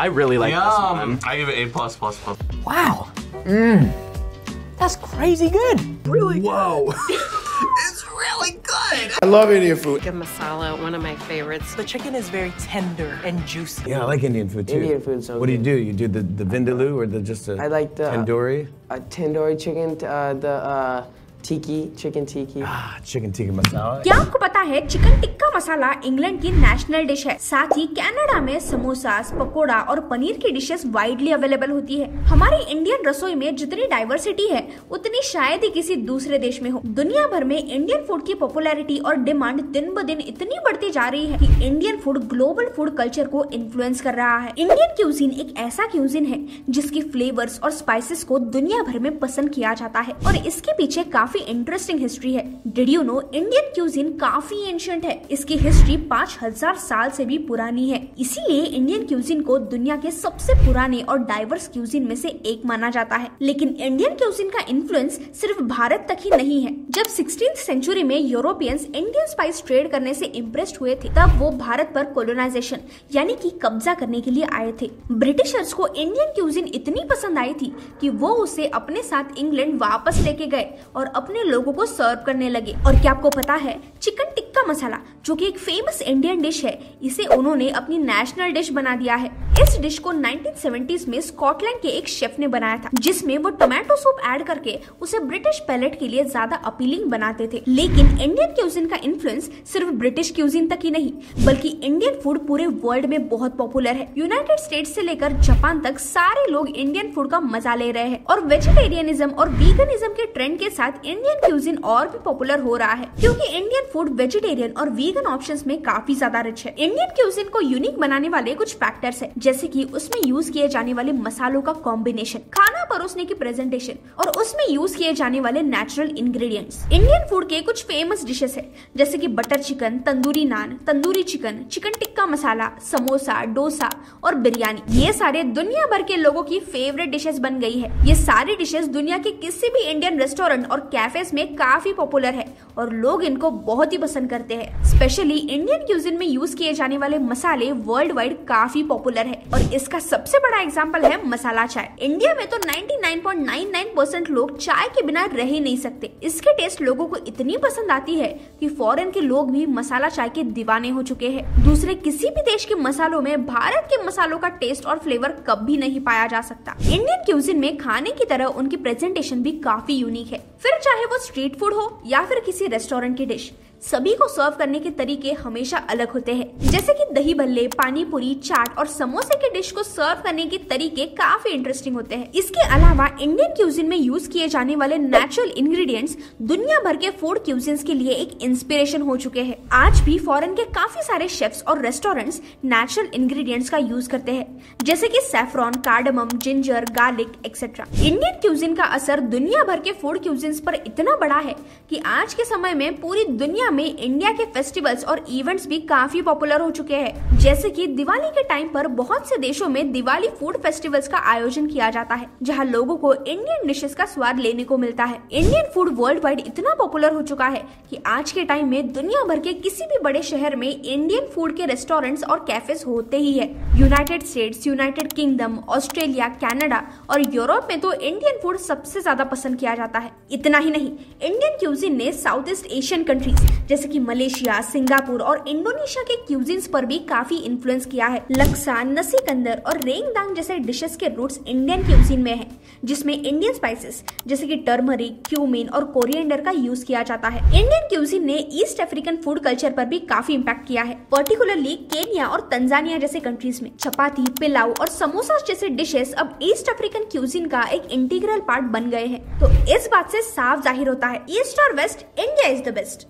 I really like this one. I give it A+++. Wow. That's crazy good. Really? Whoa. It's really good. I love Indian food. Tikka masala, one of my favorites. The chicken is very tender and juicy. Yeah, I like Indian food too. Indian food's so What do you good. do? You do the vindaloo or just a I like the tandoori? Tandoori chicken, the chicken tiki. Chicken tikka masala. क्या आपको पता है chicken tikka masala England की national dish है। साथ ही Canada में samosas, pakora और पनीर की डिशेस वाइडली अवेलेबल होती है। हमारी इंडियन रसोई में जितनी डाइवर्सिटी है उतनी शायद ही किसी दूसरे देश में हो। दुनिया भर में इंडियन फूड की पॉपुलैरिटी और डिमांड दिन ब दिन इतनी बढ़ती जा रही है कि Indian food global food culture को इन्फ्लुएंस कर रहा है। इंडियन क्यूजिन एक ऐसा क्यूजिन है जिसकी फ्लेवर्स और स्पाइसेस को दुनिया भर में पसंद किया जाता है और इसके पीछे काफी इंटरेस्टिंग हिस्ट्री है। Did you know Indian cuisine काफी एंशिएंट है। इसकी हिस्ट्री 5000 साल से भी पुरानी है। इसीलिए इंडियन क्यूजिन को दुनिया के सबसे पुराने और डाइवर्स क्यूजिन में से एक माना जाता है। लेकिन इंडियन क्यूजिन का इन्फ्लुएंस सिर्फ भारत तक ही नहीं है। जब 16th सेंचुरी में यूरोपियंस इंडियन स्पाइस ट्रेड करने से इम्प्रेस्ड हुए थे तब वो भारत पर कोलोनाइजेशन यानी कि कब्जा करने के लिए आए थे। ब्रिटिशर्स को इंडियन क्यूजिन इतनी पसंद आई थी कि वो उसे अपने साथ इंग्लैंड वापस लेके गए और अपने लोगों को सर्व करने लगे। और क्या आपको पता है चिकन टिक्का मसाला जो कि एक फेमस इंडियन डिश है, इसे उन्होंने अपनी नेशनल डिश बना दिया है। इस डिश को 1970s में स्कॉटलैंड के एक शेफ ने बनाया था जिसमें वो टोमेटो सूप ऐड करके उसे ब्रिटिश पैलेट के लिए ज्यादा अपीलिंग बनाते थे। लेकिन इंडियन क्यूजिन का इन्फ्लुएंस सिर्फ ब्रिटिश क्यूजिन तक ही नहीं बल्कि इंडियन फूड पूरे वर्ल्ड में बहुत पॉपुलर है। यूनाइटेड स्टेट्स से लेकर जापान तक सारे लोग इंडियन फूड का मजा ले रहे हैं और वेजिटेरियनिज्म और वीगनिज्म के ट्रेंड के साथ इंडियन क्यूजिन और भी पॉपुलर हो रहा है क्योंकि इंडियन फूड वेजिटेरियन और वीगन ऑप्शंस में काफी ज्यादा रिच है। इंडियन क्यूजिन को यूनिक बनाने वाले कुछ फैक्टर्स हैं, जैसे कि उसमें यूज किए जाने वाले मसालों का कॉम्बिनेशन, खाना परोसने की प्रेजेंटेशन और उसमें यूज किए जाने वाले नेचुरल इंग्रेडिएंट्स। इंडियन फूड के कुछ फेमस डिशेस है जैसे कि बटर चिकन, तंदूरी नान, तंदूरी चिकन, चिकन टिक्का मसाला, समोसा, डोसा और बिरयानी। ये सारे दुनिया भर के लोगों की फेवरेट डिशेस बन गई है। ये सारी डिशेस दुनिया के किसी भी इंडियन रेस्टोरेंट और कैफेज में काफी पॉपुलर है और लोग इनको बहुत ही पसंद करते हैं। स्पेशली इंडियन क्यूजिन में यूज किए जाने वाले मसाले वर्ल्ड वाइड काफी पॉपुलर है और इसका सबसे बड़ा एग्जांपल है मसाला चाय। इंडिया में तो 99.99% लोग चाय के बिना रह ही नहीं सकते। इसके टेस्ट लोगों को इतनी पसंद आती है कि फॉरेन के लोग भी मसाला चाय के दीवाने हो चुके हैं। दूसरे किसी भी देश के मसालों में भारत के मसालों का टेस्ट और फ्लेवर कभी नहीं पाया जा सकता। इंडियन क्यूजिन में खाने की तरह उनकी प्रेजेंटेशन भी काफी यूनिक है। फिर चाहे वो स्ट्रीट फूड हो या फिर किसी रेस्टोरेंट की डिश, सभी को सर्व करने के तरीके हमेशा अलग होते हैं। जैसे कि दही भल्ले, पानी पूरी, चाट और समोसे के डिश को सर्व करने के तरीके काफी इंटरेस्टिंग होते हैं। इसके अलावा इंडियन क्यूजिन में यूज किए जाने वाले नेचुरल इंग्रेडिएंट्स दुनिया भर के फूड क्यूजिन्स के लिए एक इंस्पिरेशन हो चुके हैं। आज भी फॉरेन के काफी सारे शेफ्स और रेस्टोरेंट्स नेचुरल इंग्रेडिएंट्स का यूज करते हैं जैसे कि saffron, cardamom, ginger, garlic etcetera. Indian cuisine का असर दुनिया भर के फूड क्यूजिन्स पर इतना बड़ा है कि आज के समय में पूरी दुनिया में इंडिया के फेस्टिवल्स और इवेंट्स भी काफी पॉपुलर हो चुके हैं। जैसे कि दिवाली के टाइम पर बहुत से देशों में दिवाली फूड फेस्टिवल्स का आयोजन किया जाता है जहां लोगों को इंडियन डिशेस का स्वाद लेने को मिलता है। इंडियन फूड वर्ल्ड वाइड इतना पॉपुलर हो चुका है कि आज के टाइम में दुनिया भर के किसी भी बड़े शहर में इंडियन फूड के रेस्टोरेंट्स और कैफेज होते ही है। United states, United kingdom, Australia, Canada और यूरोप में तो इंडियन फूड सबसे ज्यादा पसंद किया जाता है। इतना ही नहीं, इंडियन क्यूजिन ने साउथ ईस्ट एशियन कंट्रीज जैसे कि मलेशिया, सिंगापुर और इंडोनेशिया के क्यूजिन्स पर भी काफी इन्फ्लुएंस किया है। लक्सा, नसी कंदर और रेंगदांग जैसे डिशेस के रूट्स इंडियन क्यूजिन में है जिसमें इंडियन स्पाइसेस जैसे कि टर्मरिक, क्यूमिन और कोरिएंडर का यूज किया जाता है। इंडियन क्यूजिन ने ईस्ट अफ्रीकन फूड कल्चर पर भी काफी इम्पैक्ट किया है, पर्टिकुलरली केन्या और तंजानिया जैसे कंट्रीज में। चपाती, पिलाऊ और समोसा जैसे डिशेस अब ईस्ट अफ्रीकन क्यूजिन का एक इंटीग्रल पार्ट बन गए हैं। तो इस बात से साफ जाहिर होता है ईस्ट और west, India is the best.